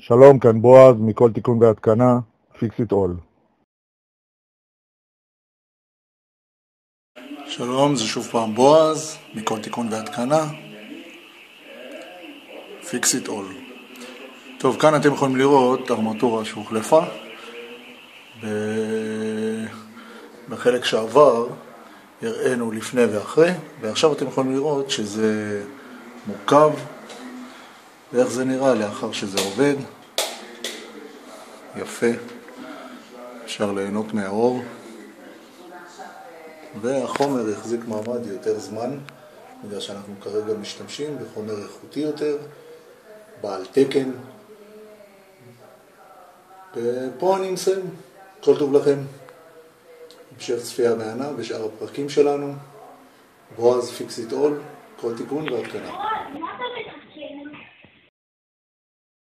שלום, כאן בועז, מכל תיקון והתקנה, Fix it all. שלום, זה שוב פעם בועז, מכל תיקון והתקנה, Fix it all. טוב, כאן אתם יכולים לראות ארמטורה שהוחלפה. בחלק שעבר הראינו לפני ואחרי, ועכשיו אתם יכולים לראות שזה מורכב, ואיך זה נראה לאחר שזה עובד. יפה, אפשר ליהנות מהאור, והחומר יחזיק מעמד יותר זמן, בגלל שאנחנו כרגע משתמשים בחומר איכותי יותר, בעל תקן. ופה אני מסיים. כל טוב לכם. המשך צפייה מהנה בשאר הפרקים שלנו. בועז, Fix it all, כל תיקון והתקנה.